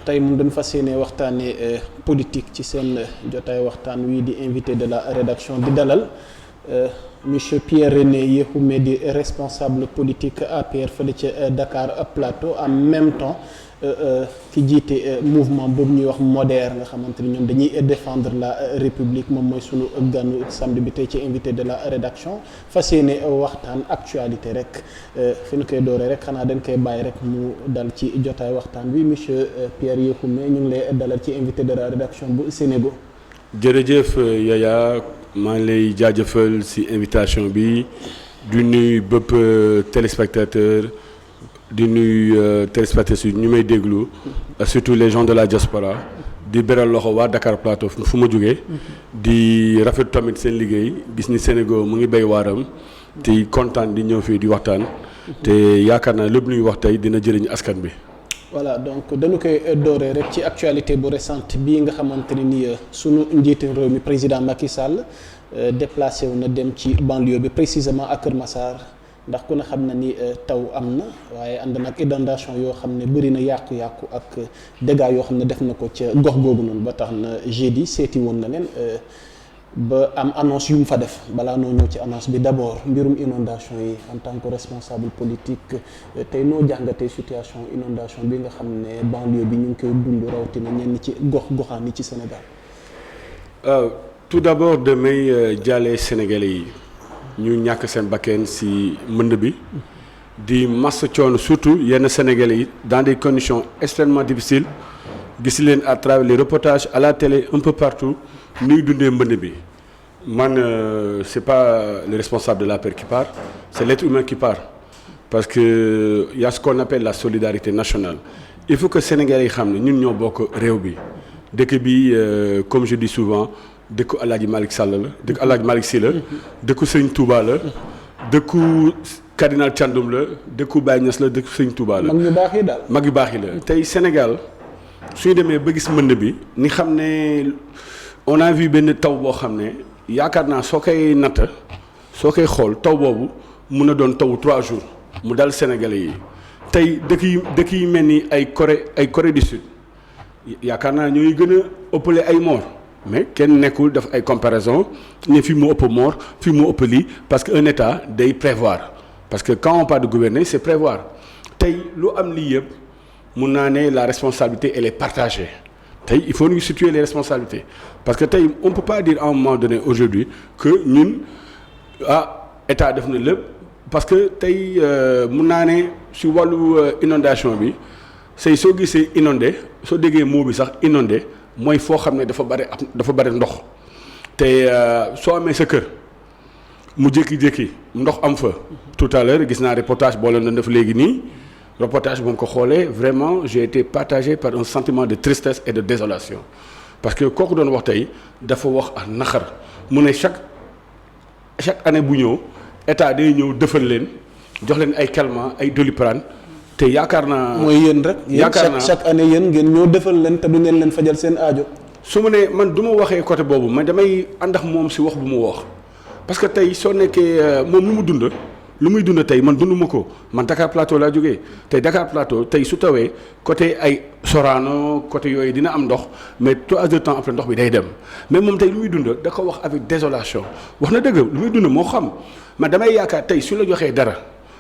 tey moom dañu fas yéene waxtaanee politique ci seen jotaay waxtaan wii di invité de la rédaction di dalal monsieur Pierre René Yéhoume di responsable politique APR fële ca Dakar Plateau en même temps ki jiite mouvement boobu ñuy wax MODER nga xamante ni ñoom dañuy défendre la République moom mooy sunu ganu samedi bi tey ci invité de la rédaction fas yéene waxtaan actualité rek fi ñu koy dooree rek xanaa dañ koy bàyyi rek mu dal ci jotaay waxtaan bi monsieur Pierre Yéhoume ñu ngi lay dalal ci invité de la rédaction bu Sénégal. jërëjëf Yaya maa ngi lay jaajëfal ci invitation bi du nuyu bépp téléspectateur di nuyu téléspectateurs yi ñu may déglu surtout les gens de la diaspora di beral loxo waa Dakar Plateau fu ma jógee di rafet tamit seen liggéey gis ni Sénégal mu ngi béy waaram te kontaan di ñëw fii di waxtaan te yaakaar naa lépp luy wax tey dina jëriñ askan bi. voilà donc dañu koy dooree rek ci actualité bu récente bii nga xamante ne ni sunu njiitu réew mi président Macky Sall déplacé wu na dem ci banlieue bi précisément à Kër Massar ndax ku ne xam na ni taw am na waaye ànd nag inondation yoo xam ne bëri na yàqu-yàqu ak dégâts yoo xam ne def na ko ca gox googu noonu ba tax na jeudi seeti woon na leen ba am annonce yu mu fa def balaa noo ñëw ci annonce bi d'abord mbirum inondation yi en tant que responsable politique tey noo jàngatee situation inondation bi nga xam ne banlieue bi ñu ngi koy dund rawatina ñenn ci gox-goxaan yi ci Sénégal. Tout d'abord damay jàllee Sénégalais yi ñu ñàkk seen bakkeen ci mbënd bi di massa coono surtout yenn Sénégalais yi dans des conditions extrêmement difficiles gis leen à travers les reportages à la télé un peu partout ñuy dundee mbënd bi man c'est pas le responsable de l'APR qui part c'est l'être humain qui part parce que y a ce qu'on appelle la solidarité nationale il faut que Sénégalais yi xam ne ñun ñoo bokk réew bi dëkk bi comme je dis souvent dëkku El Hadj Malick Sall la dëkku El Hadj Malick Sy la dëkku Sëñ Touba la dëkku cardinal Thiandoum la dëkku Baye Niass la dëkku Sëñ Touba la. mag yu baax yi daal mag yu baax yi la tey Sénégal suñu demee ba gis mbënd bi ni xam ne on a vu benn taw boo xam ne yaakaar naa soo koy natt soo koy xool taw boobu mun na doon taw 3 jours mu dal Sénégalais yi tey dëkk yi mel ni ay Corée du Sud yaakaar naa ñooy gën a ëppale ay mort mais kenn nekkul def ay comparaison ne fii moo ëpp mort fii moo ëpp lii parce que un état day prévoir parce que quand on parle de gouverner c'est prévoir tey lu am lii yëpp mun naa ne la responsabilité elle est partagée tey il faut ñu situer les responsabilités parce que tey on peut pas dire à un moment donné aujourd'hui que ñun état def na lépp parce que tey mun naa ne si wàllu inondation bi say soo gisee inondé soo déggee mot bi sax inondé mooy foo xam ne dafa bari ndox te soo amee sa kër mu jékki-jékki ndox am fa tout à l'heure gis naa reportage boo leen doon def léegi nii reportage bu ma ko xoolee vraiment j'ai été partagé par un sentiment de tristesse et de désolation parce que kooku doon wax tey dafa wax ak naqar mu ne chaque année bu ñëw état day ñëw defal leen jox leen ay calmants ay Doliprane te yaakaar naa. mooy yéen rek. yaakaar naa chaque année yéen ngeen ñoo defal leen te du ngeen leen fajal seen aajo. su ma nee man du ma waxee côté boobu mais damay ànd ak moom si wax bu mu wax parce que tey soo nekkee moom lu muy dund tey man dunduma ko man Dakar Plateau laa jógee tey Dakar Plateau tey su tawee côté ay Sorano côté yooyu dina am ndox mais 3 heures de temps après ndox bi day dem mais moom tey lu muy dund da ko wax avec désolation wax na dëgg lu muy dund moo xam mais damay yaakaar tey su la joxee dara.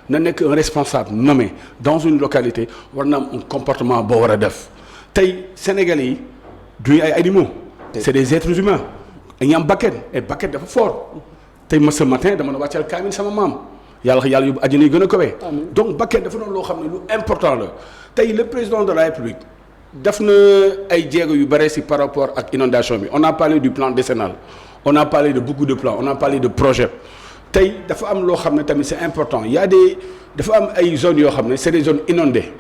na nekk un responsable nommé dans une localité war na am un comportement boo war a def tey Sénégalais yi duñu ay animaux c'est des êtres humains dañuy am bakkan et bakkan dafa fort tey ma ce matin dama na wàccal kaamil sama maam yàlla yóbbu àjjana yi gën a kowee donc bakkan dafa doon loo xam ne lu important la tey le président de la République def na ay jéego yu bare si par rapport ak inondation bi on a parlé du plan décennal on a parlé de beaucoup de plans on a parlé de projets tey dafa am loo xam ne tamit c'est important dafa am ay zones yoo xam ne c'est des zones inondées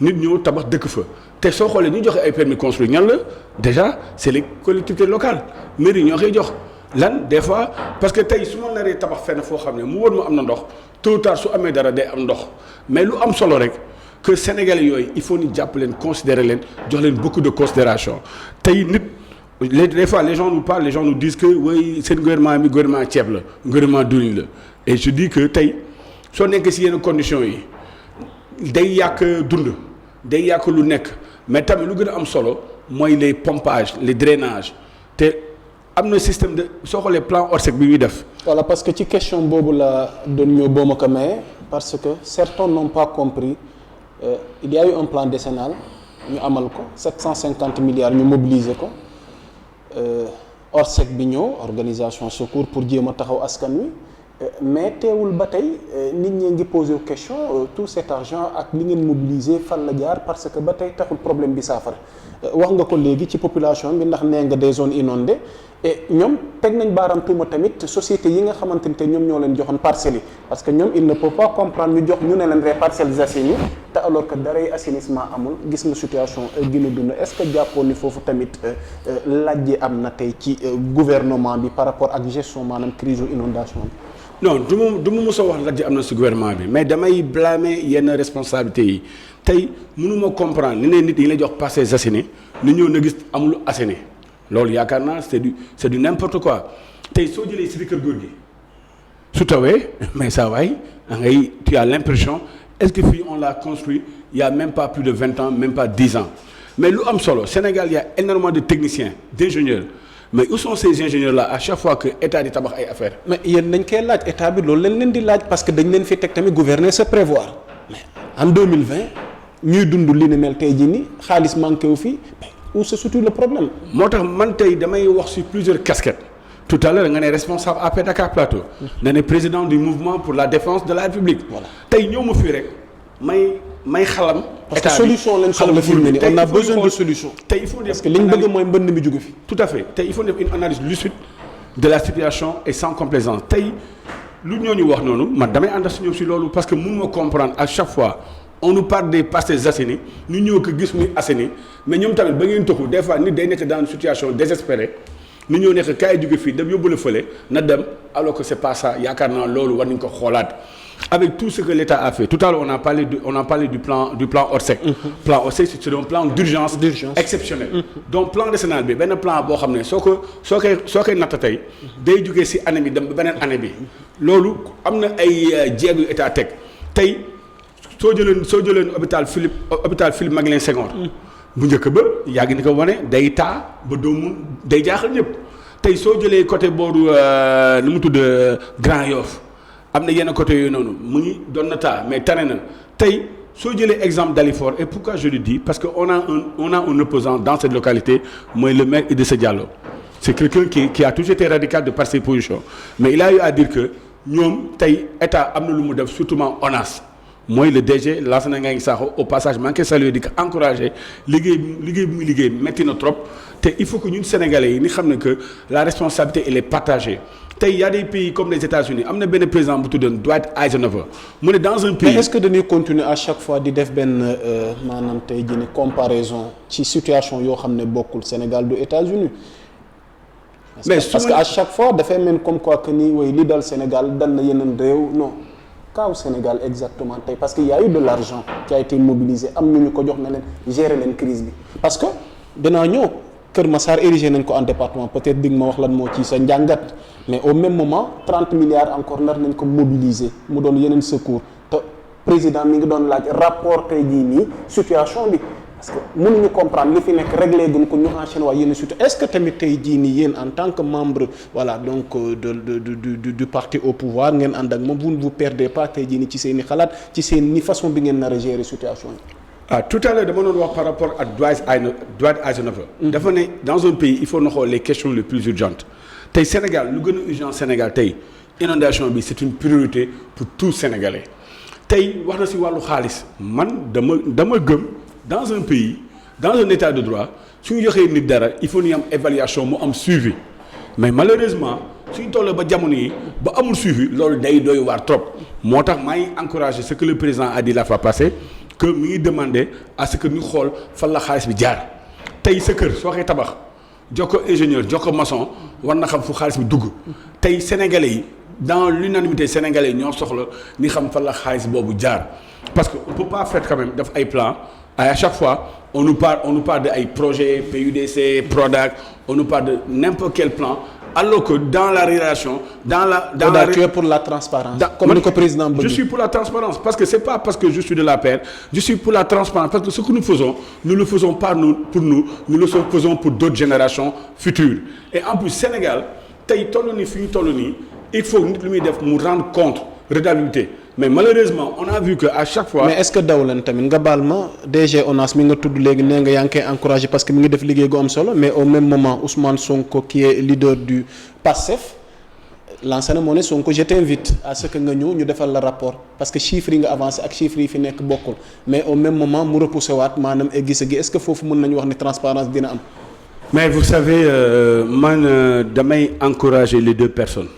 nit ñëw tabax dëkk fa te soo xoolee ñu joxe ay permis construire ñan la déjà c'est les collectivités locales mairie ñoo koy jox lan des fois parce que tey su ma naree tabax fenn foo xam ne mu wóor ma am na ndox tôt ou tard su amee dara day am ndox mais lu am solo rek que Sénégalais yooyu il faut ñu jàpp leen considérer leen jox leen beaucoup de considération tey nit. des fois les gens nous parlent les gens nous disent que oui seen gouvernement bi gouvernement ceeb la gouvernement diwlin la et je dis que tey soo nekkee ci yenn conditions yi day yàq dund day yàq lu nekk mais tamit lu gën a am solo mooy les pompages les drainages te am na système de soo xoolee plan Orsec bi ñuy def. voilà parce que ci question boobu la doon ñëw boo ma ko maye parce que certains n'ont pas compris il y a eu un plan décennal ñu amal ko 750 milliards ñu mobiliser ko Orsec bi ñëw organisation secours pour jéem a taxaw askan wi mais teewul ba tey nit ñi ngi posé question tout cet argent ak li ngeen mobiliser fan la jaar parce que ba tey taxul problème bi saafara wax nga ko léegi ci population bi ndax nee nga des zones inondées et ñoom teg nañ baaram tuuma tamit société yi nga xamante ni te ñoom ñoo leen joxoon parcelles yi parce que ñoom il ne peut pas comprendre ñu jox ñu ne leen rek Parcelles Assainies te alors que daray assainissement amul gis nga situation gi ñu dund est-ce que jàppoon ni foofu tamit lajje am na tey ci gouvernement bi par rapport ak gestion maanaam crise inondation bi. non du ma mos a wax lajj am na si gouvernement bi mais damay blâmer yenn responsabilités yi tey mënuma comprendre ni ne nit yi la jox Parcelles Assainies ni ñëw na gis amul assaini loolu yaakaar naa c'est du n'importe quoi tey soo jëlee si kër góor gi su tawee mais saa waay da ngay tu as l'impression est-ce que fii on l'a construit il y a même pas plus de 20 ans même pas 10 ans mais lu am solo Sénégal il y a énormément de techniciens d'ingénieurs mais où sont ces ingénieurs là à chaque fois que état di tabax ay affaires. mais yéen dañ koy laaj état bi loolu leen di laaj parce que dañ leen fi teg tamit gouverner se prévoir mais en 2020 ñuy dund li ni mel tey jii nii xaalis manqué wu fi où se situe le problème. moo tax man tey damay wax sur plusieurs casquettes tout à l'heure nga ne responsable APR Dakar Plateau. nga ne président du mouvement pour la défense de la République. voilà tey ñëw ma fii rek may xalam. parce que solution lañ soxla fi mu ne on a besoin de solution. tey il faut parce que li ñu bëgg mooy mbënd mi jóge fi. tout à fait tey il faut def une analyse lucide de la situation et sans complaisance tey lu ñooñu wax noonu man damay ànd si ñoom si loolu parce que mënuma comprendre à chaque fois on nous parle des Parcelles Assainies ñu ñëw ko gis muy assaini mais ñoom tamit ba ngeen toxu des fois nit day nekk dans une situation désespérée ñu ñëw nekk kaay jóge fii dem yóbbu la fële na dem alors que c'est pas ça yaakaar naa loolu war nañu ko xoolaat. Avec tout ce que l'État a fait tout à l'heure on a parlé du plan Orsec. Plan Orsec c'est un plan d'urgence exceptionnel. Donc plan décennal bi benn plan boo xam ne soo koy natt tey day jógee ci année bi dem ba beneen année bi loolu am na ay jéego yu État teg tey soo jëleen hôpital Philippe Maguilène Senghor. bu njëkk ba yàgg ni ko wane day taa ba doomu day jaaxal ñëpp tey soo jëlee côté booru nu mu tudd Grand Yoff am na yenn côté yooyu noonu mu ngi doon na taa mais tane na tey soo jëlee exemple Dalifort et pourquoi je le dis parce que on a un opposant dans cette localité mooy le maire Idrissa Diallo c'est quelqu'un qui a toujours été radical de par ses positions mais il a eu à dire que ñoom tey état am na lu mu def surtout ONAS mooy le DG Lansana Gagny Sakho au passage maa ngi koy saluer di ko encourager liggéey bi muy liggéey métti na trop te il faut que ñun Sénégalais yi ni xam ne que la responsabilité elle est partagée tey y a des pays comme les États-Unis am na benn président bu tuddoon Dwight Eisenhower mu ne dans un pays. mais est-ce que dañuy continuer à chaque fois di def benn maanaam tey jii ni comparaison ci situation yoo xam ne bokkul Sénégal du États-Unis mais parce que à chaque fois dafay mel comme quoi que ni way li dal Sénégal dal na yeneen réew non. Au Sénégal exactement tey parce que y a eu de l'argent qui a été mobilisé am ñu ko jox na leen gérer leen crise bi parce que dinaa ñëw Kër Massar érigé nañ ko en département peut-être di nga ma wax lan moo ci sa njàngat mais au même moment 30 milliards encore nar nañ ko mobiliser mu doon yeneen secours te président mi ngi doon laaj rapport tey jii nii situation bi parce que mënuñu comprendre li fi nekk réglé gun ko ñu enchaîner waa yenn situation est-ce que tamit tey jii nii yéen en tant que membre voilà donc du parti au pouvoir ngeen ànd ak moom vous ne vous perdez pas tey jii nii ci seen i xalaat ci seen ni façon bi ngeen nar a gérer situation yi. ah tout à l'heure dama doon wax par rapport ak Dwight Eisenhower. dafa ne dans un pays il faut na xool les questions les plus urgentes tey Sénégal lu gën a urgent Sénégal tey inondation bi c'est une priorité pour tout Sénégalais tey wax na ci wàllu xaalis man dama gëm. Dans un pays dans un état de droit suñu joxee nit dara il faut ñu am évaluation mu am suivi mais malheureusement suñu tollee ba jamono yi ba amul suivi loolu day doy waar trop moo tax maa ngi encourager ce que le président a dit la fois passée que mi ngi demander à ce que ñu xool fan la xaalis bi jaar tey sa kër soo koy tabax jox ko ingénieur jox ko maçon war na xam fu xaalis bi dugg tey sénégalais yi dans l'unanimité sénégalais ñoo soxla ni xam fan la xaalis boobu jaar parce que on peut pas faire quand même def ay plan à chaque fois on nous parle de ay projets PUDC Prodac on nous parle de n'importe quel plan alors que dans la relation tu es pour la transparence comme ni ko président bëgg. Je suis pour la transparence parce que c'est pas parce que je suis de l'APR, je suis pour la transparence parce que ce que nous faisons, nous le faisons pas pour nous le faisons pour d'autres générations futures. Et en plus Sénégal tey toll ni fi ñu toll nii il faut nit lu muy def mu rendre compte redevabilité. Mais malheureusement on a vu que à chaque fois. mais est-ce que daw leen tamit nga baal ma DG ONAS mi nga tudd léegi nee nga yaa ngi koy encouragé parce que mi ngi def liggéey gu am solo mais au même moment Ousmane Sonko qui est leader du PASTEF lancé na moo ne Sonko je t'invite à ce que nga ñëw ñu defal la rapport parce que chiffres yi nga avancé ak chiffres yi fi nekk bokkul mais au même moment mu repoussé waat maanaam gis gi est-ce que foofu mën nañu wax ni transparence dina am. mais vous savez man damay encourager les deux personnes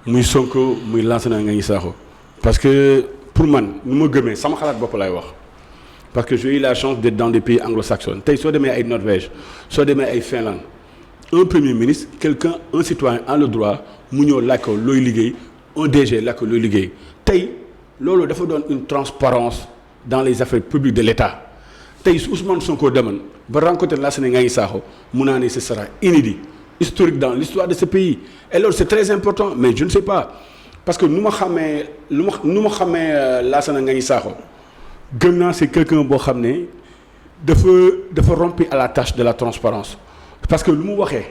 muy Sonko muy Lansana Gagny Sakho parce que pour man nu ma gëmee sama xalaat bopp laay wax parce que j'ai eu la chance d'être dans des pays anglo-saxons tey soo demee ay Norvège soo demee ay Finlande un premier ministre un citoyen a le droit mu ñëw laaj ko looy liggéey un DG laaj ko looy liggéey tey loolu dafa doon une transparence dans les affaires publiques de l'État tey su Ousmane Sonko demoon ba rencontrer Lansana Gagny Sakho mun naa ne ce sera inédit historique dans l'histoire de ce pays et loolu c'est très important mais je ne sais pas parce que nu ma xamee Lansana Gagny Sakho gëm naa c'est quelqu'un boo xam ne dafa rompi à la tâche de la transparence parce que lu mu waxee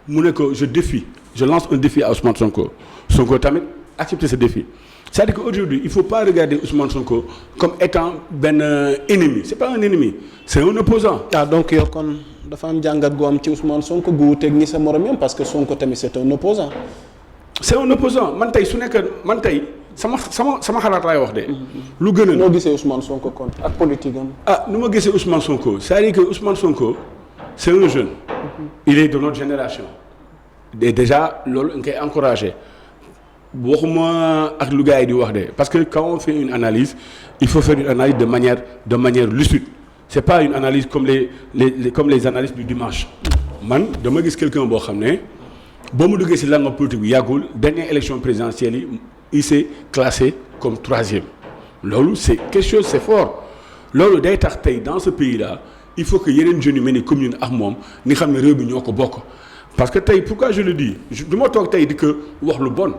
mu ne ko je lance un défi à Ousmane Sonko tamit accepter ce défi c'est-à-dire qu'aujourd'hui il faut pas regarder Ousmane Sonko comme étant benn ennemi c'est pas un ennemi c'est un opposant. Donc yow kon dafa am jàngat gu am ci Ousmane Sonko gu wuuteeg ñi sa morom yam parce que Sonko tamit c'est un opposant. c'est un opposant man tey sama xalaat laay wax de. lu gën a. noo gisee Ousmane Sonko kon ak politique am. nu ma gisee Ousmane Sonko c'est-à-dire que Ousmane Sonko c'est un jeune. il est de notre génération. et déjà loolu nga koy encourager waxuma ak lu gars yi di wax de parce que quand on fait une analyse il faut faire une analyse de manière lucide c'est pas une analyse comme les analyses du dimanche. man dama gis quelqu'un boo xam ne boo mu duggee ci langue politique bi yàggul dernière élection présidentielle yi. il s'est classé comme 3e loolu c'est quelque chose c'est fort loolu day tax tey dans ce pays-là il faut que yeneen jeunes yu mel ni comme ñun ak moom ni xam ne réew mi ñoo ko bokk parce que tey pourquoi je le dis du ma toog tey di ko wax lu bon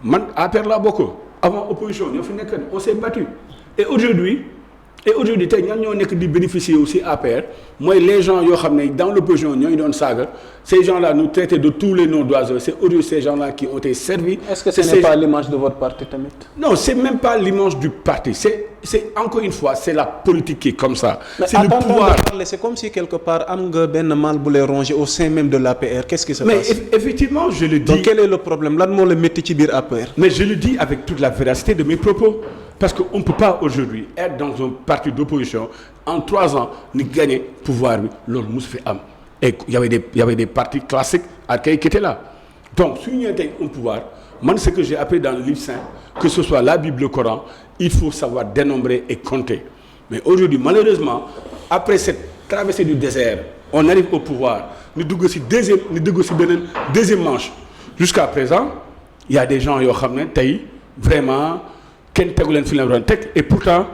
man APR laa bokk avant opposition ñoo fi nekk on s'est battu et aujourd'hui tey ñan ñoo nekk di bénéficier aussi APR mooy les gens yoo xam ne dans l'opposition ñooy doon saaga ces gens-là nous traitaient de tous les noms d'oiseaux c'est aujourd'hui ces gens-là qui ont été servis. Est-ce que ce n'est pas l'image de votre parti tamit? Non, c'est même pas l'image du parti c'est encore une fois c'est la politique qui est comme ça. C'est le pouvoir. C'est comme si quelque part am nga benn mal bu lay ronger au sein même de l'APR. Qu'est-ce qui se passe? Mais effectivement je le dis. Donc quel est le problème lan moo la métti ci biir APR? Mais je le dis avec toute la véracité de mes propos. Parce qu'on ne peut pas aujourd'hui être dans un parti d'opposition en 3 ans ni gagner pouvoir bi loolu musu fi am et il y avait des partis classiques archaïques qui étaient là donc su ñu tey un pouvoir man ce que j'ai appris dans le livre saint que ce soit la Bible le Coran il faut savoir dénombrer et compter mais aujourd'hui malheureusement après cette traversée du désert on arrive au pouvoir ni dugg ci deuxième manche jusqu'à présent il y a des gens yoo xam ne tey vraiment kenn tegu leen fi leen doon teg et pourtant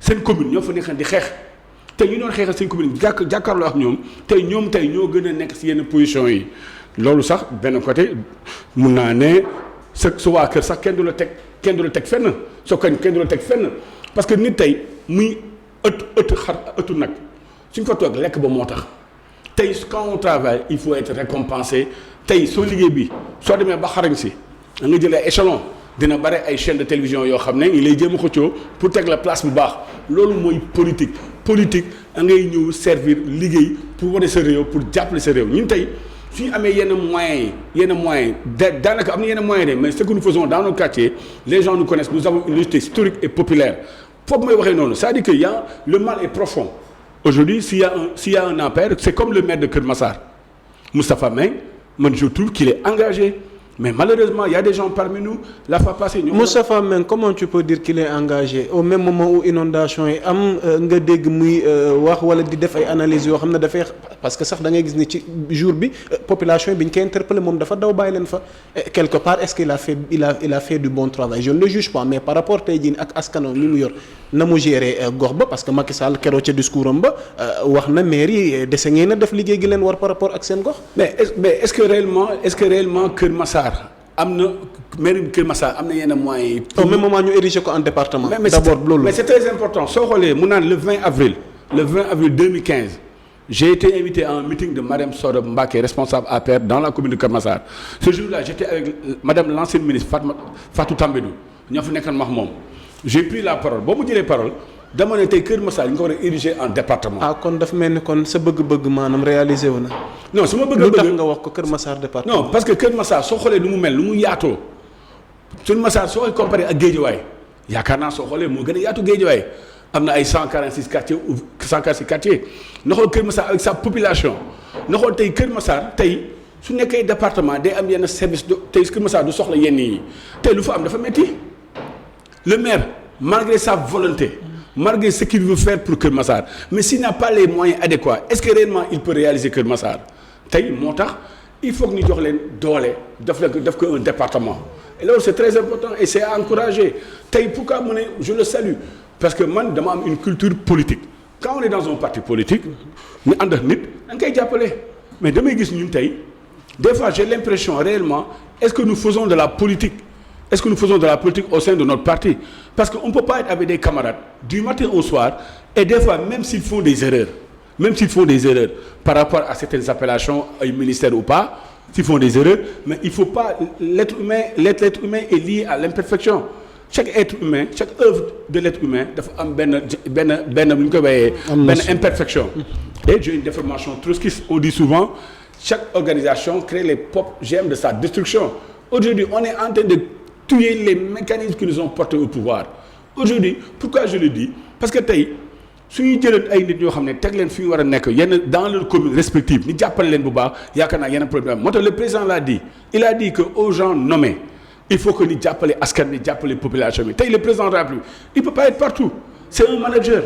seen commune ñoo fa nekk di xeex te ñu doon xeexal seen commune jàkkaarloo ak ñoom tey ñoo gën a nekk ci yenn position yi loolu sax benn côté mun naa ne sa waa kër sax kenn du la teg fenn soo kenn du la teg fenn parce que nit tey muy ëttu nag suñ fa toog lekk ba moo tax tey quand on travaille il faut être récompensé tey soo liggéey bi soo demee ba xarañ si da nga jëlee échelon dina bare ay chaîne de télévision yoo xam ne ñu lay jéem a xëccoo pour teg la place bu baax loolu mooy politique da ngay ñëw servir liggéey pour wane sa réew pour jàppale sa réew ñun tey suñu amee yenn moyens daanaka am na yenn moyens de mais ce que nous faisons dans nos quartiers les gens nous connaissent nous avons une identité historique et populaire foofu may waxee noonu c'est-à-dire que le mal est profond aujourd'hui s'il y a un APR c'est comme le maire de Keur Massar Moustapha Meng man je trouve qu'il est engagé. Mais malheureusement, il y a des gens parmi nous, la fois passée... Moustapha Meng, comment tu peux dire qu'il est engagé au même moment où inondation yi am nga dégg muy wax wala di def ay analyses yoo xam ne dafay parce que sax da ngay gis ni ci jour bi population bi ñu koy interpellé moom dafa daw bàyyi leen fa quelque part est-ce qu'il a fait il a fait du bon travail je ne le juge pas mais par rapport tey jii ak askano mi mu yor na mu gérer gox ba parce que Macky Sall keroog ca discours am ba wax na maire yi dese ngeen a def liggéey gi leen war par rapport ak seen gox. mais est-ce que réellement Kër Massar am na maire Kër Massar am na yenn moyens yi. au même moment ñu érigé ko en département. d'abord loolu mais c'est très important soo xoolee mu naan le 20 avril 2015 j'ai été invité à un meeting de Madame Soda Mbacké responsable APR dans la commune de Kër Massar ce jour-là j'étais avec Madame l'ancienne ministre Fatou Tambédou ñoo fa nekkoon wax moom j'ai pris la parole boo mu jëlee parole dama ne tey Kër Massar ñu ko war a ériger en département. kon dafa mel ni kon sa bëgg-bëgg maanaam réalisé wu na. non su ma bëgg-bëgg lu tax nga wax ko Kër Massar département. non parce que Kër Massar soo xoolee lu mu mel lu mu yaatoo Kër Massar soo koy comparé ak Guédiawaye yaakaar naa soo xoolee moo gën a yaatu Guédiawaye am na ay 146 quartiers ou 146 quartiers na xool Kër Massar avec sa population na xool tey Kër Massar tey su nekkee département day am yenn service tey Kër Massar du soxla yenn yi tey lu fa am dafa metti le maire malgré sa volonté malgré ce qu'il veut faire pour Kër Massar mais s'il n'a pas les moyens adéquats est-ce que réellement il peut réaliser Kër Massar tey moo tax il faut que ñu jox leen doole def ko un département et loolu c'est très important et c'est à encourager tey pourquoi mu ne je le salue parce que man dama am une culture politique quand on est dans un parti politique ñu ànd ak nit da nga koy jàppale mais damay gis ñun tey des fois j'ai l'impression réellement est-ce que nous faisons de la politique au sein de notre parti parce que on peut pas être avec des camarades du matin au soir et des fois même s'ils font des erreurs par rapport à certaines appellations ay ministères ou pas s'ils font des erreurs mais il faut pas l'être humain est lié à l'imperfection chaque être humain chaque œuvre de l'être humain dafa am benn lu ñu ko waxee benn imperfection et j'ai une déformation trotskiste on dit souvent chaque organisation crée les propres germes de sa destruction aujourd'hui on est en train de tuer les mécanismes qui nous ont portés au pouvoir aujourd'hui pourquoi je le dis parce que tey suñuy jëlee ay nit ñoo xam ne teg leen fi ñu war a nekk yenn dans leurs communes respectives ñu jàppale leen bu baax yaakaar naa yenn problème moo tax le président l'a dit il a dit que aux gens nommés il faut que ñu jàppale askan bi jàppale population bi tey le président de la République il peut pas être partout c'est un manager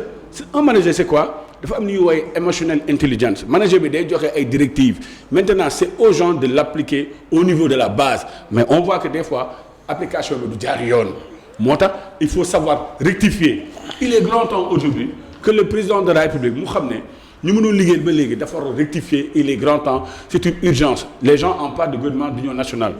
c'est quoi dafa am lu ñuy woowee emotional intelligence manager bi day joxe ay directives maintenant c'est aux gens de l'appliquer au niveau de la base mais on voit que des fois application bi du jaar yoon moo tax il faut savoir rectifier il est grand temps aujourd'hui que le président de la République mu xam ne ñu mënul liggéeyal ba léegi dafa war a rectifier il est grand temps c'est une urgence les gens en parlent de gouvernement d'union nationale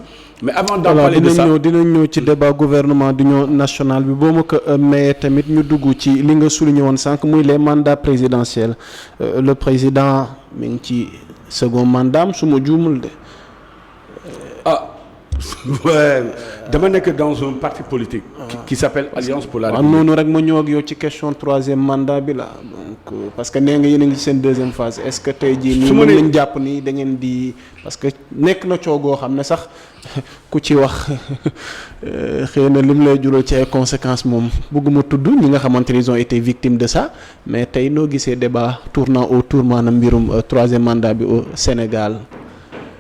mais avant d'en parler de ça dinañ ñëw ci débat gouvernement d'union nationale bi boo ma ko mayee tamit ñu dugg ci li nga souligné woon sànq muy les mandats présidentiels le président mi ngi ci second mandat su ma juumul de dama nekk dans un parti politique qui s'appelle Alliance pour la République. noonu rek ma ñëw ak yow ci question troisième mandat bi la donc parce que nee nga yéen a ngi ci seen deuxième phase est-ce que tey jii nii mën nañ jàpp ni da ngeen di parce que nekk na coogoo xam ne sax ku ci wax xëy na lim lay jural ci ay conséquences moom bëgguma tudd ñi nga xamante ni ils ont été victimes de ça mais tey noo gisee débat tournant autour maanaam mbirum troisième mandat bi au Sénégal.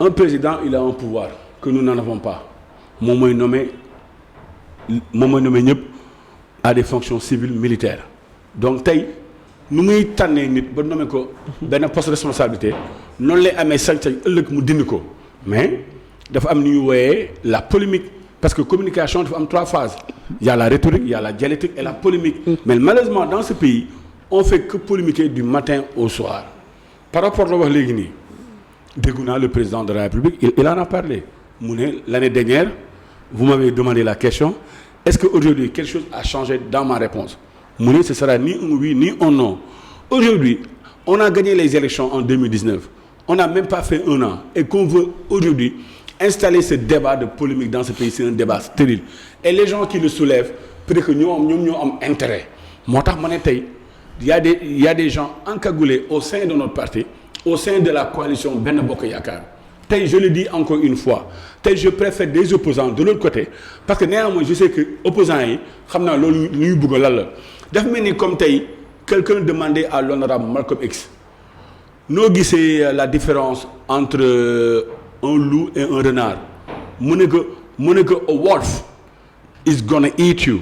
Un président il a un pouvoir que nous n'en avons pas moom mooy nommé ñëpp à des fonctions civiles militaires donc tey nu muy tànnee nit ba nommé ko benn poste de responsabilité noonu lay amee sañ-sañ ëllëg mu dindi ko mais dafa am ni ñu wooyee la polémique parce que communication dafa am 3 phases il y a la rhétorique il y a la dialectique et la polémique mais malheureusement dans ce pays on fait que polémiquer du matin au soir par rapport la wax léegi nii déggu naa le président de la République il en a parlé mu ne l'année dernière vous m'avez demandé la question est-ce que aujourd'hui quelque chose a changé dans ma réponse mu ne ce sera ni un oui ni un non aujourd'hui on a gagné les élections en 2019 on n'a même pas fait 1 an et qu'on veut aujourd'hui installer ce débat de polémique dans ce pays c'est un débat stérile et les gens qui le soulèvent peut-être que ñoom ñoo am intérêt moo tax ma ne tey il y a des gens encagoulés au sein de notre parti au sein de la coalition Benno Bokk Yaakaar tey je le dis encore une fois tey je préfère des opposants de l'autre côté parce que néanmoins je sais que opposants yi xam naa loolu lu ñu bëgg lan la dafa mel ni comme tey quelqu'un demandait à l'honorable Malcolm X noo gisee la différence entre un loup et un renard mu ne que a wolf is gonna eat you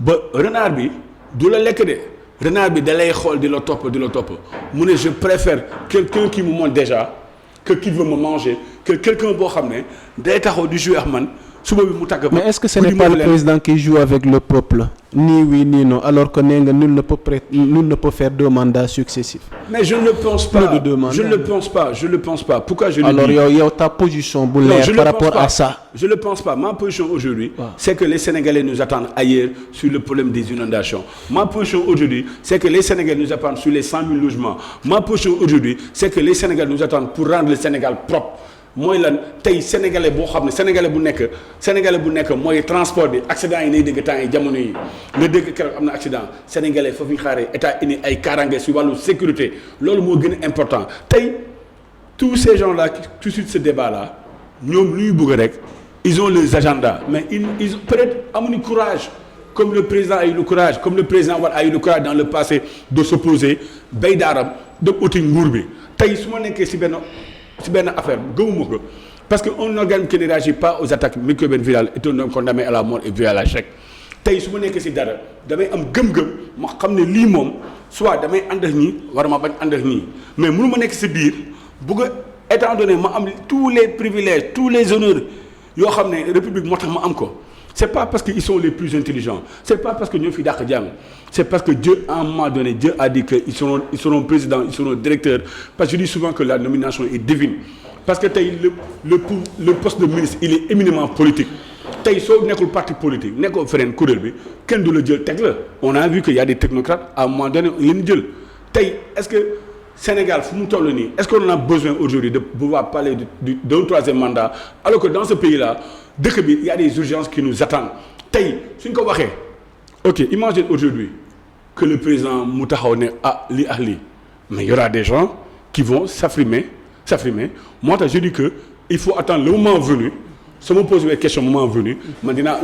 ba renard bi du la lekk de renard bi da lay xool di la topp mu ne je préfère quelqu'un qui me montre déjà que qui veut me manger que quelqu'un boo xam ne day taxaw di jouer ak man suba bi mu tàgg. mais est-ce que ce n'est pas le président qui joue avec le peuple ni oui ni non alors que nee nga nul ne peut faire 2 mandats successifs. mais je ne le pense pas. Plus de 2 mandats. Je le pense pas pourquoi je le dis. alors yow ta position bu leer par rapport à ça. je le pense pas ma position aujourd'hui c'est que les Sénégalais nous attendent ailleurs sur le problème des inondations. Ma position aujourd'hui c'est que les Sénégalais nous attendent sur les 100 000 logements. Ma position aujourd'hui c'est que les Sénégalais nous attendent pour rendre le Sénégal propre. mooy lan tey sénégalais boo xam ne sénégalais bu nekk mooy transport bi accident yi nay dégg temps yi jamono yi nga dégg keroog am na accident sénégalais foofu ñu xaaree état indi ay kaaraange si wàllu sécurité loolu moo gën a important tey tous ces gens là qui suscitent ce débat là ñoom lu ñu bëgg rek ils ont leurs agendas mais ils peut-être amuñu courage comme le président a eu le courage comme le président Wade a eu le courage dans le passé de s'opposer bay daaram de uti nguur bi tey su ma nekkee si benn affaire gëmuma ko parce que un organe qui ne réagit pas aux attaques microbiennes virales est un homme condamné à la mort et voué à l'échec tey su ma nekkee si dara damay am gëm-gëm ma xam ne lii moom soit damay ànd ak ñii war ma bañ ànd ak ñii mais mënu ma nekk si biir bugg a étant donné ma am tous les privilèges tous les honneurs yoo xam ne république moo tax ma am ko c'est pas parce que ils sont les plus intelligents c'est pas parce que ñoo fi dàq jàng c'est parce que Dieu à un moment donné Dieu a dit que ils seront présidents ils seront directeurs parce que je dis souvent que la nomination est divine parce que tey le poste de ministre il est éminemment politique tey soo nekkul parti politique nekkoo feneen kuréel bi kenn du la jël teg la on a vu que y a des technocrates à un moment donné leen jël tey est-ce que Sénégal fu mu toll nii est-ce qu'on a besoin aujourd'hui de pouvoir parler d'un 3e mandat alors que dans ce pays-là dëkk bi il y a des urgences qui nous attendent tey suñ ko waxee ok imagine aujourd'hui que le président mu taxaw ne lii ak lii mais il y aura des gens qui vont s'affirmer moo tax je dis que il faut attendre le moment venu su ma posé question moment venu man dina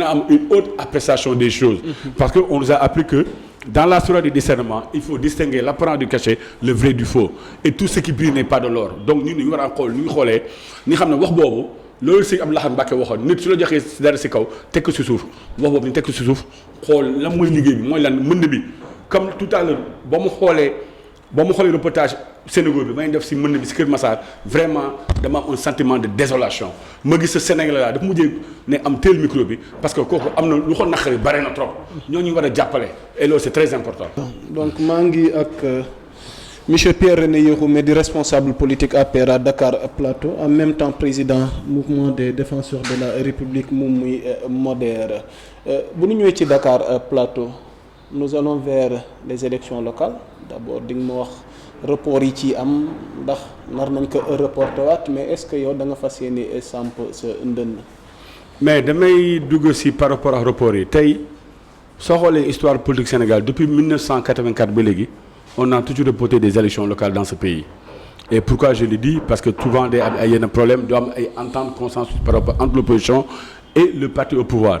am une haute appréciation des choses parce que on nous a appris que dans la sourate du discernement il faut distinguer l'apparent du cachet le vrai du faux et tout ce qui brille n'est pas de l'or donc ñun ñu war a xool ñu xoolee ni xam ne wax boobu loolu si Abdou Lahad Mbacké waxoon nit su la joxee dara si kaw teg ko si suuf wax boobu ñu teg ko si suuf xool lan mooy liggéey bi mooy lan mënd bi comme tout à l'heure ba mu xoolee reportage Sénégal bi may def si mënd bi si Kër Massar vraiment dama am un sentiment de désolation ma gis sa Sénégalais la dafa mujjee ne am teel micro bi parce que kooku am na lu ko naqari bare na trop ñooñu war a jàppale et loolu c'est très important. donc maa ngi ak monsieur Pierre René Yéhoumé di responsable politique APR à Dakar Plateau en même temps président mouvement des défenseurs de la République moom muy modère bu ñu ñëwee ci Dakar Plateau nous allons vers les élections locales d'abord di nga ma wax report yi ci am ndax nar nañ ko reporté waat mais est-ce que yow da nga fas yéene samp sa ndënd. mais damay dugg si par rapport ak report yi tey soo xoolee histoire politique Sénégal depuis 1984 ba léegi on a toujours reporté des élections locales dans ce pays et pourquoi je le dis parce que souvent day am ay yenn problème du am ay entente consensus par rapport entre l'opposition et le parti au pouvoir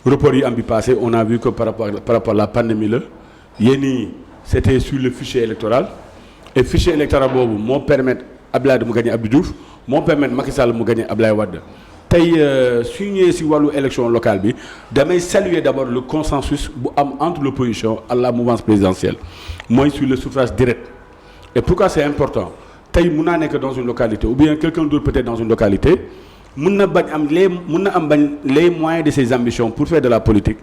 report yi am bi passé on a vu que par rapport à la pandémie la yéen i c'était sur le fichier électoral et fichier électoral boobu moo permettre Abdoulaye Wade mu gagné Abdou Diouf moo permettre Macky Sall mu gagné Abdoulaye Wade tey su ñëwee si wàllu élection locale bi damay saluer d'abord le consensus bu am entre l'opposition à la mouvance présidentielle mooy sur le suffrage direct et pourquoi c'est important tey mun naa nekk dans une localité ou bien quelqu'un d'autre peut-être dans une localité mun na am les moyens de ses ambitions pour faire de la politique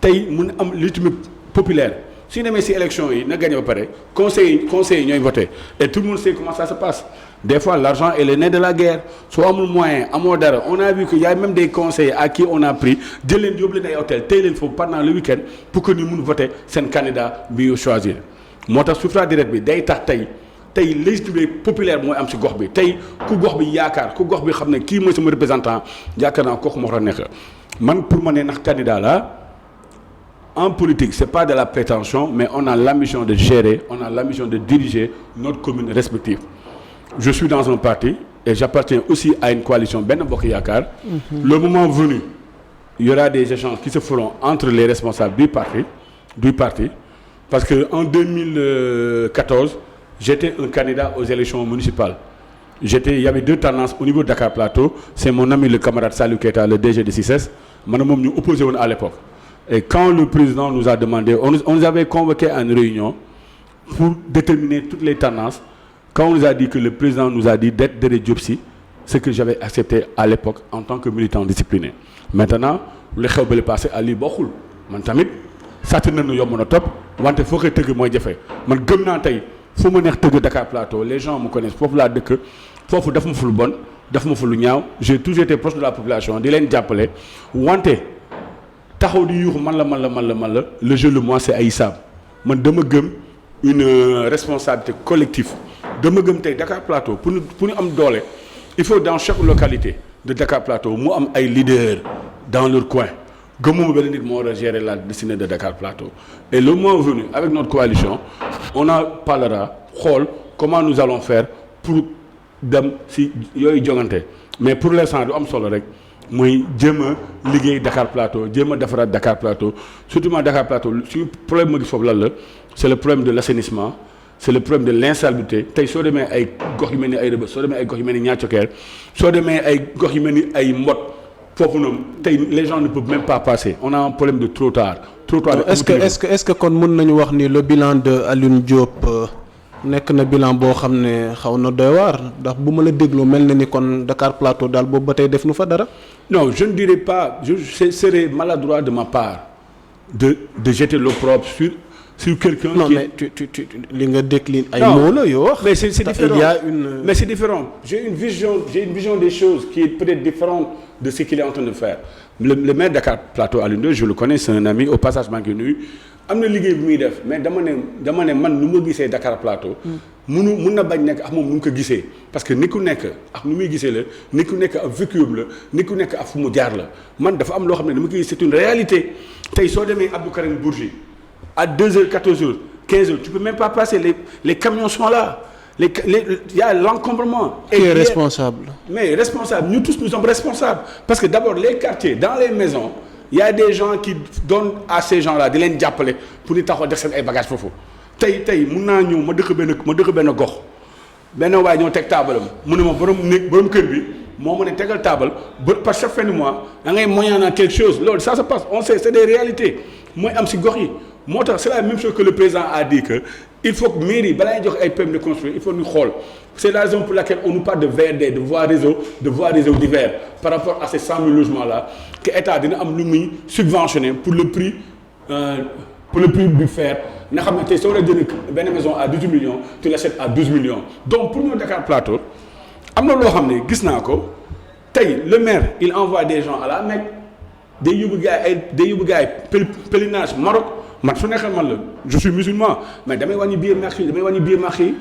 tey mun na am légitimité populaire su ñu demee si élection yi na gagné ba pare conseil yi ñooy voté et tout le monde sait comment ça se passe des fois l'argent est le nerf de la guerre soo amul moyen amoo dara on a vu que y a même des conseillers à qui on a pris jël leen yóbbu leen ay hôtel tey leen foofu pendant le week-end pour que ñu mun voter seen candidat bi ñu choisir moo tax suffrage direct bi day tax tey légitimité populaire mooy am si gox bi tey ku gox bi yaakaar ku gox bi xam ne kii mooy sama représentant yaakaar naa kooku moo war a nekk man pour ma ne ndax candidat la en politique c'est pas de la prétention mais on a l'ambition de gérer on a l'ambition de diriger notre commune respective je suis dans un parti et j'appartiens aussi à une coalition Benno Bokk Yaakaar le moment venu il y aura des échanges qui se feront entre les responsables du parti parce que en 2014 j'étais un candidat aux élections municipales il y avait 2 tendances au niveau de Dakar Plateau c'est mon ami le camarade Salou Keita le DG de CICES man moom ñu opposé woon à l'époque Et quand le président nous a demandé, on nous avait convoqué à une réunion pour déterminer toutes les tendances. Quand on nous a dit que le président nous a dit d'être derrière Diop Sy, ce que j'avais accepté à l'époque en tant que militant discipliné. Maintenant li xew ba le passé à lii bokkul man tamit sàtt nañu yomb na topp wante foo koy tëgg mooy jafe man gëm naa tey fu ma neex tëgg Dakar Plateau les gens me connaissent foofu laa dëkk foofu daf ma fa lu bon daf ma fa lu ñaaw j'ai toujours été proche de la population di leen jàppale wante taxaw di yuuxu man la le jeu le moi c'est Aïssab man dama gëm une responsabilité collective dama gëm tey Dakar Plateau pour ñu am doole il faut dans chaque localité de Dakar Plateau mu am ay leaders dans leur coin gëmuma benn nit moo war a gérer la destinée de Dakar Plateau et le moment venu avec notre coalition on en parlera xool comment nous allons faire pour dem si yooyu jongante mais pour l'instant du am solo rek muy jéem a liggéey Dakar Plateau jéem a defaraat Dakar Plateau surtout Dakar Plateau suñu problème ma gis foofu lan la c'est le problème de l'assainissement c'est le problème de l'insalubrité tey soo demee ay gox yu mel ni ay Rebeuss soo demee ay gox yu mel ni Niayes Thioker soo demee ay gox yu mel ni ay Mbot foofu noonu tey les gens ne peuvent même pas passer on a un problème de trottoir. est-ce que kon mën nañu wax ni le bilan de Alioune Diop nekk na bilan boo xam ne xaw na doy waar ndax bu ma la dégloo mel na ni kon Dakar Plateau daal boobu ba tey def nu fa dara. non je ne dirais pas ce serait maladroit de ma part de jeter l'opprobre sur quelqu'un non qui... mais tu li nga décline ay mots la yoo wax. mais c'est différent il y a une... mais c'est différent j'ai une vision des choses qui est peut-être différente de ce qu'il est en train de faire le maire de Dakar Plateau Alioune Ndoye je le connais c'est un ami au passage maa ngi nuyu am na liggéey bu muy def mais dama ne man nu ma gisee Dakar Plateau mun na bañ nekk ak moom nu mu ko gisee parce que ni ku nekk ak nu muy gisee la ni ku nekk ak vécu la ni ku nekk ak fu mu jaar la man dafa am loo xam ne dama ko gis c'est une réalité tey soo demee Abdou Karim Bourgi à 2h 14h 15h tu peux même pas passer les camions sont là il y a l'encombrement. Qui est responsable? Mais responsable nous tous nous sommes responsables parce que d'abord les quartiers dans les maisons il y a des gens qui donnent à ces gens-là di leen jàppale pour ñu taxaw def seen ay bagages foofu tey mun naa ñëw ma dëkk benn gox benn waay ñëw teg taabalam mu ne ma borom kër bi moo mën a tegal taabal ba par chaque fin de mois da ngay moyenner quelque chose loolu ça se passe on sait c'est des réalités mooy am si gox yi moo tax c'est la même chose que le président a dit que il faut que mairie balaa ñuy jox ay permis de construire il faut ñu xool c'est la raison pour laquelle on nous parle de VRD de voies réseau divers par rapport à ces 100 000 logements là que état dina am lu muy subventionné pour le prix du fer nga xam ne tey soo war a jënd benn maison à 18 millions tu l'achètes à 12 millions donc pour ñu Dakar Plateau am na loo xam ne gis naa ko tey le maire il envoie des gens à la Mecque day yóbbu gars yi pèlerinage Maroc man su neexee man la je suis musulman mais damay wàññi billet marché yi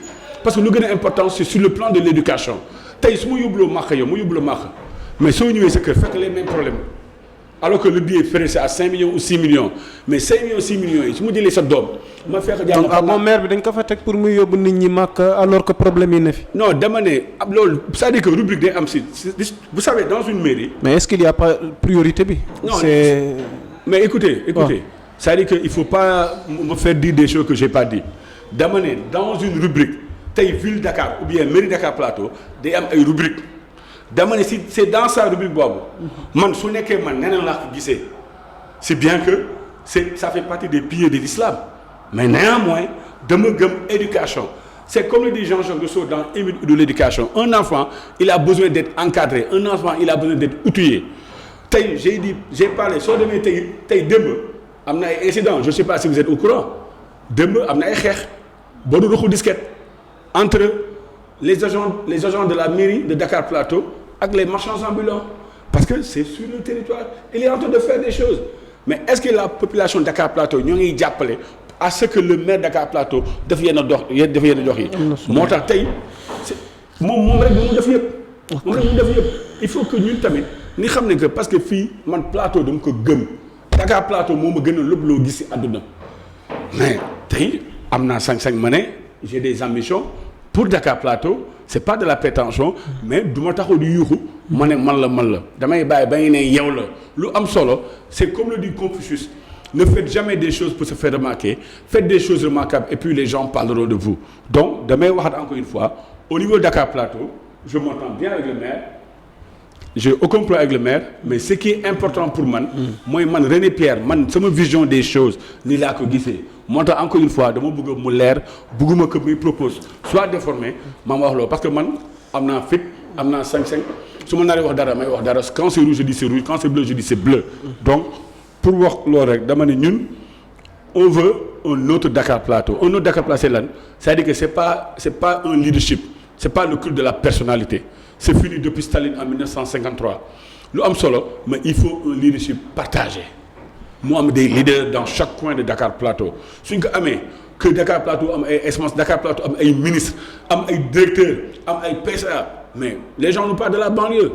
parce que lu gën a important c'est sur le plan de l'éducation tey su ma yóbbuloo Makka yow ma yóbbuloo Makka mais soo ñëwee sa kër fekk les mêmes problèmes alors que le billet ferré c'est à 5 millions ou 6 millions mais 5 millions 6 millions yi su ma jëlee sa doom ma fekk jàmm. donc moom maire bi dañ ko fa teg pour muy yóbbu nit ñi Makka alors que problème yi ne fi. non dama ne ab loolu c'est-à-dire que rubrique day am si vous savez dans une mairie. mais est-ce qu'il y a pas priorité bi. non mais écoutez. c'est-à-dire que il faut pas me faire dire des choses que j'ai pas dit dama ne dans une rubrique tey ville Dakar ou bien mairie Dakar Plateau day am ay rubrique dama ne si c'est dans sa rubrique boobu man su nekkee man neneen laa ko gisee c'est bien que ça fait partie des piliers de l'islam mais néanmoins dama gëm éducation c'est comme le dit Jean-Jacques Rousseau dans Émile de l'éducation un enfant il a besoin d'être encadré un enfant il a besoin d'être outillé tey j'ai parlé soo demee tey démb am na ay incidents je sais pas si vous êtes au courant démb am na ay xeex boo du ruxu disquette entre les agents de la mairie de Dakar Plateau ak les marchands ambulants parce que c'est sur le territoire il est en train de faire des choses mais est-ce que la population de Dakar Plateau ñoo ngi jàppale à ce que le maire de Dakar Plateau daf yenn dox yi moo tax tey moom rek mu def yëpp il faut que ñun tamit ni xam ne que parce que fii man Plateau dama ko gëm Dakar Plateau moo ma gën a lépp loo gis ci àdduna mais tey am naa sañ-sañ ma ne j'ai des ambitions pour Dakar Plateau c'est pas de la prétention mais du ma taxaw di yuuxu ma ne man la damay bàyyi ba ñu ne yow la lu am solo c'est comme le dit Confucius ne faites jamais des choses pour se faire remarquer faites des choses remarquables et puis les gens parleront de vous donc damay waxaat encore une fois au niveau de Dakar Plateau je m'entends bien avec le maire j'ai aucun problème avec le maire mais ce qui est important pour man mooy man René Pierre man sama vision des choses ni laa ko gisee moo tax encore une fois dama bëgg mu leer bëgguma que muy propose soit déformé ma wax loolu parce que man am naa fit am naa sañ-sañ su ma naree wax dara may wax dara quand c'est rouge je dis c'est rouge quand c'est bleu je dis c'est bleu donc pour wax loolu rek dama ne ñun on veut un autre Dakar Plateau un autre Dakar Plateau c'est lan c'est-à-dire que c'est pas un leadership c'est pas le culte de la personnalité c'est fini depuis Staline en 1953 lu am solo mais il faut un leadership partagé mu am des leaders dans chaque coin de Dakar Plateau suñ ko amee que Dakar Plateau am ay espace Dakar Plateau am ay ministres am ay directeurs am ay PCA mais les gens nous parlent de la banlieue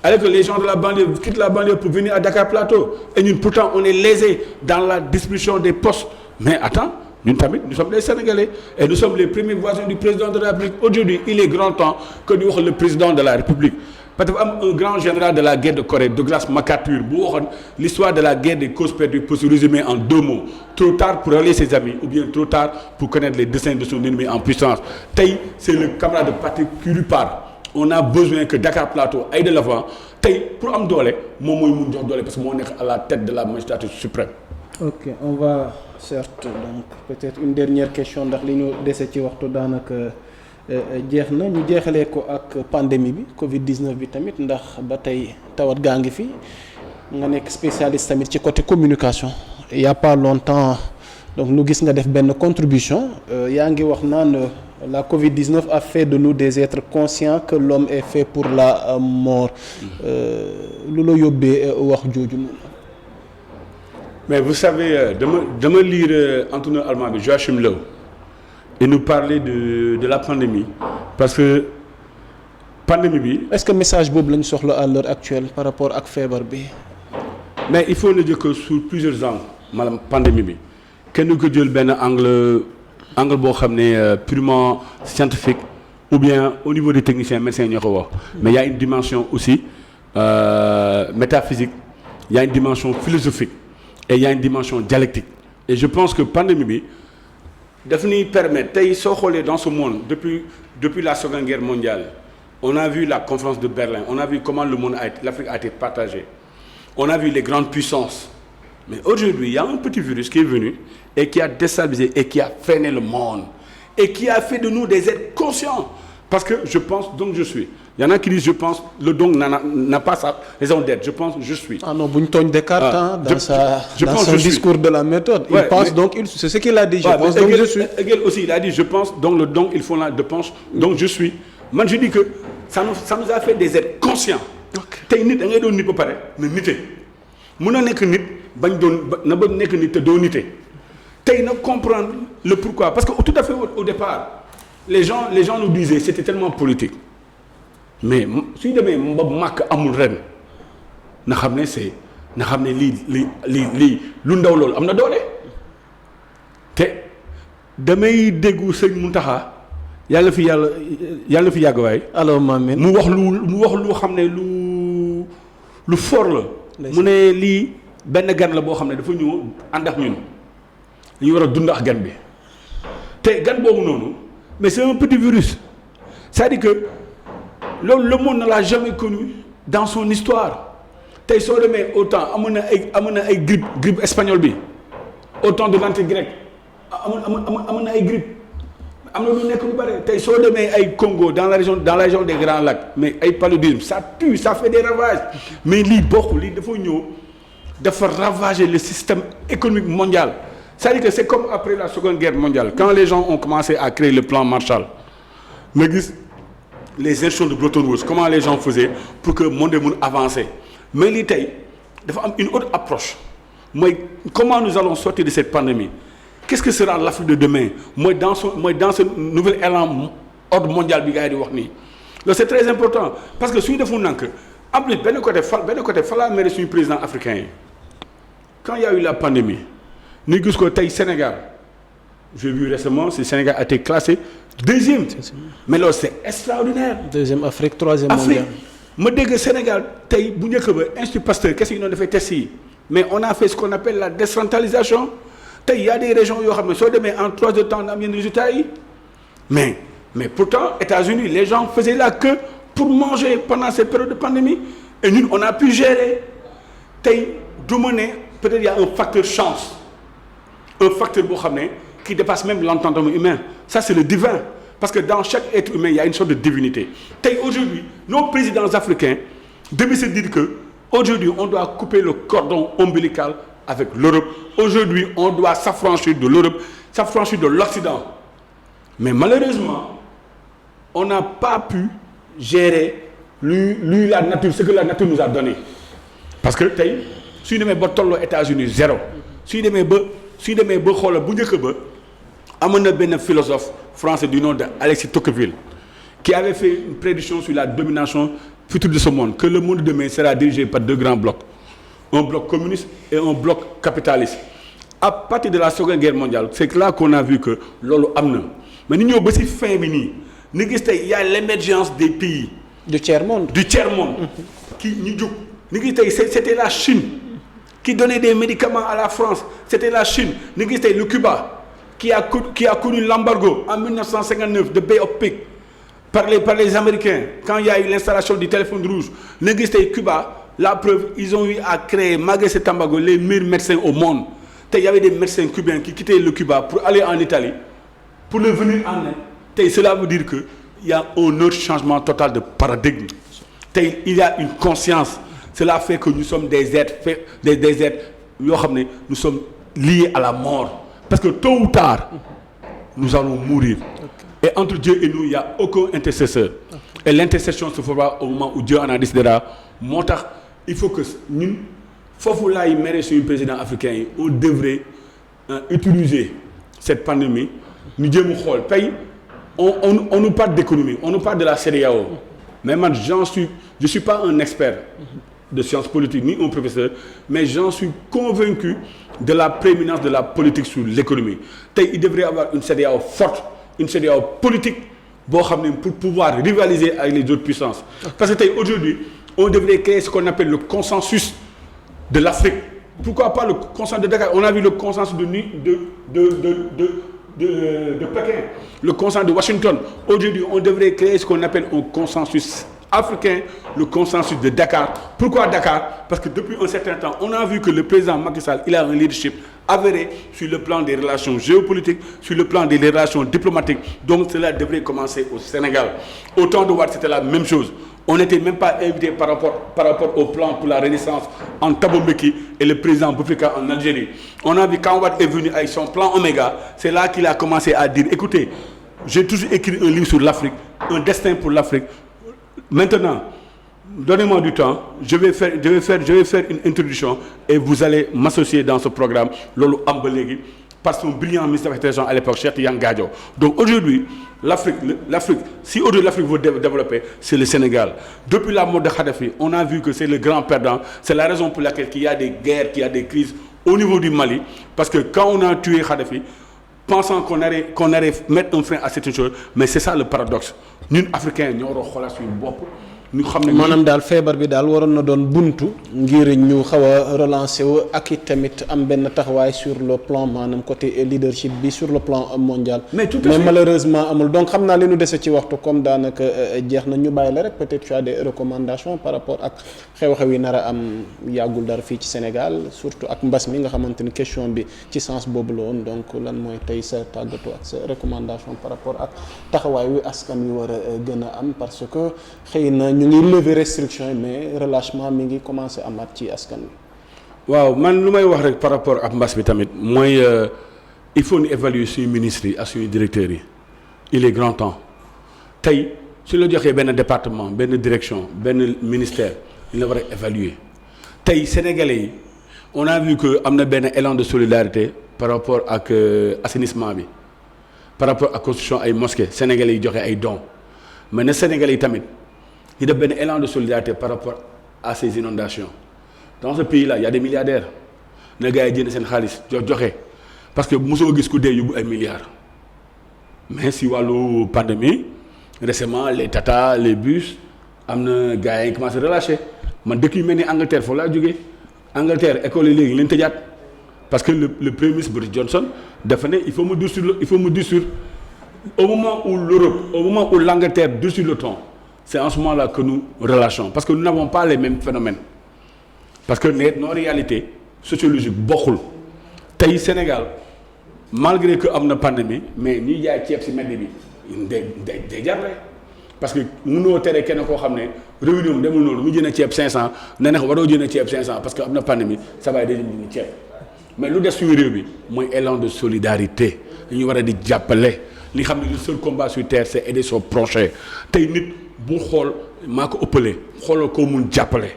alors que les gens de la banlieue quittent la banlieue pour venir à Dakar Plateau et ñun pourtant on est lésés dans la distribution des postes mais attends ñun tamit nous sommes des Sénégalais et nous sommes les premiers voisins du président de la République aujourd'hui il est grand temps que ñu wax le président de la République parce que dafa am un grand général de la guerre de Corée Douglas MacArthur bu waxoon l'histoire de la guerre des causes perdues peut se résumer en 2 mots trop tard pour rallier ses amis ou bien trop tard pour connaître les desseins de son ennemi en puissance tey c'est le camarade de parti qui lui parle on a besoin que Dakar Plateau aille de l'avant tey pour am doole moom mooy mun jox doole parce que moo nekk à la tête de la magistrature suprême. ok on va certes donc peut-être une dernière question ndax li ñu dese ci waxtu daanaka jeex na ñu jeexalee ko ak pandémie bi Covid 19 bi tamit ndax ba tey tawat gaa ngi fi nga nekk spécialiste tamit ci côté communication il y a pas longtemps donc nu gis nga def benn contribution yaa ngi wax naan la Covid 19 a fait de nous des êtres conscients que l'homme est fait pour la mort lu la yóbbee wax jooju noonu. mais vous savez dama lire entonnoir allemand bi Joachim Löw et nous parler de la pandémie parce que pandémie bi. est-ce que message boobu lañ soxla à l'heure actuelle par rapport ak feebar bi. mais il faut le dire que sur plusieurs angles maanaam pandémie bi kenn ko jël benn angle boo xam ne purement scientifique ou bien au niveau des techniciens médecins ñoo ko wax mais il y a une dimension aussi métaphysique il y a une dimension philosophique et il y a une dimension dialectique et je pense que pandémie bi daf ñuy permettre tey soo xoolee dans ce monde depuis la Seconde Guerre mondiale on a vu la conférence de Berlin on a vu comment l'Afrique a été partagée on a vu les grandes puissances mais aujourd'hui il y a un petit virus qui est venu et qui a déstabilisé et qui a freiné le monde et qui a fait de nous des êtres conscients parce que je pense donc je suis il y en a qui disent je pense le donc n'a pas sa raison d'être je pense je suis. ah non bu ñu tooñ Descartes dans son discours de la méthode. Ouais, il pense donc c'est ce qu'il a dit. Je pense donc je suis. Hegel aussi il a dit je pense donc le donc il faut la de pense donc je suis man je dis que ça nous a fait des êtres conscients. tey nit da ngay doon nit ba pare na nite mun na nekk nit bañ doon na ba nekk nit te doo nite tey na comprendre le pourquoi parce que tout à fait au départ les gens nous disaient c'était tellement politique mais suy demee ba màkk amul ren na xam ne lii lu ndaw loolu am na doole te damay déggu sëñ Mountakha yàlla fi yàgg waay. alors Mamine mu wax lu xam ne lu fort la. mu ne lii benn gan la boo xam ne dafa ñëw ànd ak ñun dañu war a dund ak gan bi te gan boobu noonu mais c'est un petit virus c'est-à-dire que loolu le monde ne l'a jamais connu dans son histoire tey soo demee autant amoon na ay grippe espagnole bi au temps de l'anté-grec amoon na ay grippe am na lu nekk lu bare tey soo demee ay Congo dans la région des Grands Lacs mais ay paludisme ça tue ça fait des ravages mais lii bokk lii dafa ravager le système économique mondial c'est-à-dire que c'est comme après la Seconde Guerre mondiale quand les gens ont commencé à créer le plan Marshall nga gis les institutions de Bretton Woods comment les gens faisaient pour que monde mun avancer mais lii tey dafa am une autre approche mooy comment nous allons sortir de cette pandémie qu'est-ce que sera l'Afrique de demain mooy dans ce nouvel élan ordre mondial bi gars yi di wax nii loolu c'est très important parce que suñu defoon nank en plus benn côté fa laa mere suñu président africain yi quand il y a eu la pandémie ñu gis ko tey Sénégal j'ai vu récemment ce Sénégal a été classé deuxième mais loolu c'est extraordinaire. deuxième Afrique troisième mondial. ma dégg Sénégal tey bu njëkk ba Institut Pasteur qu'est-ce qu'ils ont defee test yi mais on a fait ce qu'on appelle la décentralisation tey y a des régions yoo xam ne soo demee en 3 heures de temps na am yenn résultats yi mais pourtant États-Unis les gens faisaient la queue pour manger pendant cette période de pandémie et ñun on a pu gérer tey du ma ne peut-être y a un facteur chance un facteur boo xam ne qui dépasse même l'entendement humain ça c'est le divin parce que dans chaque être humain il y a une sorte de divinité tey aujourd'hui nos présidents africains devaient se dire que aujourd'hui on doit couper le cordon ombilical avec l'Europe aujourd'hui on doit s'affranchir de l'Europe s'affranchir de l'Occident mais malheureusement on n'a pas pu gérer lui la nature ce que la nature nous a donné parce que tey suy demee ba tolloo États-Unis zéro suy demee ba xoolal bu njëkk ba amoon na benn philosophe français du nom de Alexis Tocqueville qui avait fait une prédiction sur la domination future de ce monde que le monde de demain sera dirigé par deux grands blocs un bloc communiste et un bloc capitaliste à partir de la Seconde Guerre mondiale c'est là qu'on a vu que loolu am na mais ni ñëw ba ci fin bi nii ni gis tey il y a l'émergence des pays du tiers-monde qui ñu jóg ni gis tey c'était la Chine qui donnait des médicaments à la France c'était la Chine ni gis tey le Cuba qui a connu l'embargo en 1959 de Bay of Pigs par les Américains quand il y a eu l'installation du téléphone rouge ni gis tey Cuba la preuve ils ont eu à créer malgré cet embargo les meilleurs médecins au monde tey il y avait des médecins cubains qui quittaient le Cuba pour aller en Italie pour le venir en Inde tey cela veut dire que il y a un autre changement total de paradigme tey il y a une conscience cela fait que nous sommes des êtres yoo xam ne nous sommes liés à la mort parce que tôt ou tard nous allons mourir et entre Dieu et nous il y a aucun intercesseur et l'intercession se fera au moment où Dieu en a décidera moo tax il faut que ñun foofu laay mere suñu président africain yi on devrait utiliser cette pandémie ñu jéem a xool tey on nous parle d'économie on nous parle de la CEDEAO mais man je suis pas un expert de sciences politiques ni un professeur mais j'en suis convaincu de la prééminence de la politique sur l'économie tey il devrait y avoir une CEDEAO forte une CEDEAO politique boo xam ne pour pouvoir rivaliser avec les autres puissances parce que tey aujourd'hui on devrait créer ce qu'on appelle le consensus de l'Afrique pourquoi pas le consensus de Dakar on a vu le consensus de Pékin le consensus de Washington aujourd'hui on devrait créer ce qu'on appelle un consensus africain le consensus de Dakar pourquoi Dakar parce que depuis un certain temps on a vu que le président Macky Sall il a un leadership avéré sur le plan des relations géopolitiques sur le plan des relations diplomatiques donc cela devrait commencer au Sénégal au temps de Wade c'était la même chose on n'était même pas invité par rapport au plan pour la Renaissance en Thabo Mbeki et le président Bouteflika en Algérie on a vu quand Wade est venu avec son plan Oméga c'est là qu'il a commencé à dire écoutez j'ai toujours écrit un livre sur l'Afrique un destin pour l'Afrique maintenant donnez-moi du temps je vais faire une introduction et vous allez m'associer dans ce programme loolu am ba léegi par son brillant ministre des Affaires étrangères à l'époque Cheikh Tidiane Gadio donc aujourd'hui l'Afrique si aujourd'hui l'Afrique veut développer c'est le Sénégal depuis la mort de Kadhafi on a vu que c'est le grand perdant c'est la raison pour laquelle il y a des guerres qu'il y a des crises au niveau du Mali parce que quand on a tué Kadhafi pensant qu'on allait mettre un frein à cette chose mais c'est ça le paradoxe ñun africains ñoo war a xoolaat suñu bopp ñu xam ne maanaam daal feebar bi daal waroon na doon buntu ngir ñu xaw a relancer wu ak i tamit am benn taxawaay sur le plan maanaam côté leadership bi sur le plan mondial. mais malheureusement amul donc xam naa li ñu dese ci waxtu comme daanaka jeex na ñu bàyyi la rek peut-être tu as des recommandations par rapport ak xew-xew yi nar a am yàggul dara fii ci Sénégal surtout ak mbas mi nga xamante ni question bi ci sens boobu la woon donc lan mooy tey sa tàggatoo ak sa recommandation par rapport ak taxawaay wi askan wi war a gën a am parce que xëy na ñu ngi lever restriction mais relâchement mi ngi commencé amaat ci askan wi. waaw man lu may wax rek par rapport ak mbas bi tamit mooy il faut ñu évaluer suñu ministres yi ak suñu directeurs yi il est grand temps tey su la joxee benn département benn direction benn ministère il la war a évaluer tey sénégalais yi on a vu que am na benn élan de solidarité par rapport ak assainissement bi par rapport ak construction ay mosquées sénégalais yi joxe ay dons mais na sénégalais yi tamit. ñu def benn élan de solidarité par rapport à ces inondations dans ce pays là il y a des milliardaires na gars yi jënd seen xaalis joxe parce que mosoo gis ku dee yóbbu ay milliards mais si wàllu pandémie récemment les tata les bus am na gars yi commencé relâcher man dëkk yu mel ni Angleterre foofu laa jógee Angleterre école yi léegi leen tëjaat parce que le premier ministre Boris Johnson dafa ne il faut mu dire sur au moment où l'Europe au moment où l'Angleterre dure sur le ton c'est en ce moment-là que nous relâchons parce que nous n'avons pas les mêmes phénomènes parce que nos réalités sociologiques bokkul tey Sénégal malgré que am na pandémie mais ñuy jaay ceeb ci mbedd bi day jar parce que mënoo tere kenn koo xam ne réunion demul noonu mu jënd ceeb 500 ne ne waroo jënd ceeb 500 parce que am na pandémie ça va day jënd ceeb mais lu des suñu réew bi mooy élan de solidarité li ñu war a di jàppale li xam ne le seul combat sur terre c'est aider son prochain tey nit bu xool maa ko ëppale xoolal koo mun jàppale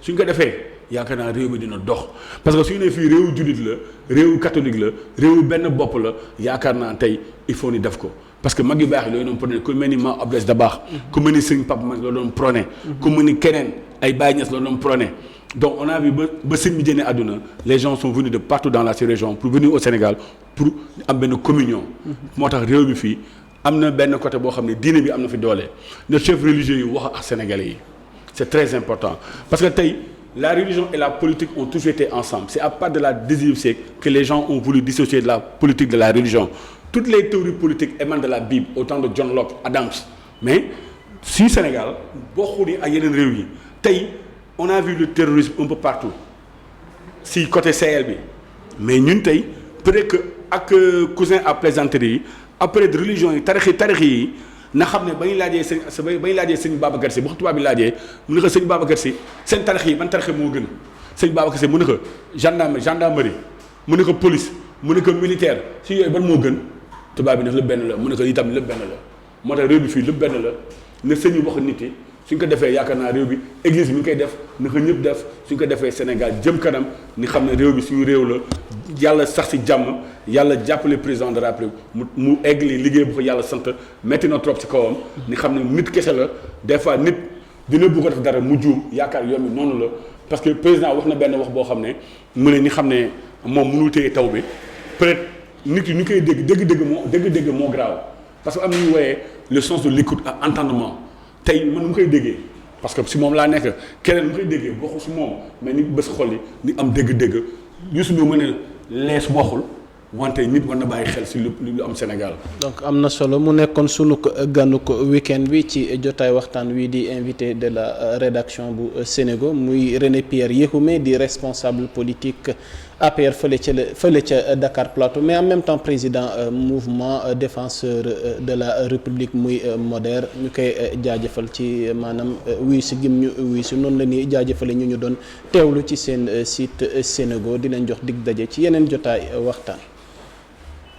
suñ ko defee yaakaar naa réew mi dina dox parce que suñu ne fii réewu jullit la réewu catholique la réewu benn bopp la yaakaar naa tey il faut ni def ko parce que mag yu baax yi loolu doon prôné ku mel ni Maam Abdou Dabakh ku mel ni Serigne Pape Mag loolu doon prôné ku mel ni keneen ay Baye Niass loolu doon prôné donc on a vu ba sëñ bi génnee àdduna les gens sont venus de partout dans la sous-région pour venir au Sénégal pour am benn communion moo tax réew mi fii am na benn côté boo xam ne diine bi am na fi doole le chef religieux yi wax ak sénégalais yi c'est très important parce que tey la religion et la politique ont toujours été ensemble c'est à partir de la 19e siècle que les gens ont voulu dissocier de la politique de la religion toutes les théories politiques émanent de la Bible au temps de John Locke Adams mais si Sénégal boo xoolee ak yeneen réew yi tey on a vu le terrorisme un peu partout si côté Sahel bi mais ñun tey peut-être que ak cousin à plaisanterie yi après de religion yi tarix yi na xam ne ba ñu laajee sëñ Babacar Sy bu ko tubaab bi laajee mu ne ko sëñ Babacar Sy seen tarix yi ban tarix moo gën sëñ Babacar Sy mu ne ko gendarmerie mu ne ko police mu ne ko militaire si yooyu ban moo gën tubaab bi def lépp benn la mu ne ko itam lépp benn la moo tax réew bi fii lépp benn la ne sëñ yi wax nit yi suñ ko defee yaakaar naa réew bi église bi ñu koy def na ko ñëpp def suñ ko defee Sénégal jëm kanam ni xam ne réew bi suñu réew la yàlla sax si jàmm yàlla jàppale président de la République mu eggali liggéey bu ko yàlla sant metti na trop ci kawam ni xam ne nit kese la des fois nit dina bëgg a def dara mu juum yaakaar yoon bi noonu la parce que président wax na benn wax boo xam ne mu ne ni xam ne moom mënul téye taw bi peut-être nit yi ñu koy dégg moo graaw parce que am na ñu wooyee le sens de l'écoute ak entendement tey man mu koy déggee parce que si moom laa nekk keneen mu koy déggee waxu si moom mais ni bés xol yi ni am dégg-dégg Youssou Ndour mu ne lees waxul wante nit war na bàyyi xel si lu am Sénégal. donc am na solo mu nekkoon sunu gànnu ko week-end bi ci jotaay waxtaan wi di invité de la rédaction bu Sénégo muy René Pierre Yéhoume di responsable politique APR fële ca Dakar Plateau mais en même temps président mouvement défenseur de la République muy MODER ñu koy jaajëfal ci maanaam wuyu si gim ñu wuyu si noonu la ñuy jaajëfale ñu doon teewlu ci seen site Sénégo dinañ jox dig daje ci yeneen jotaay waxtaan.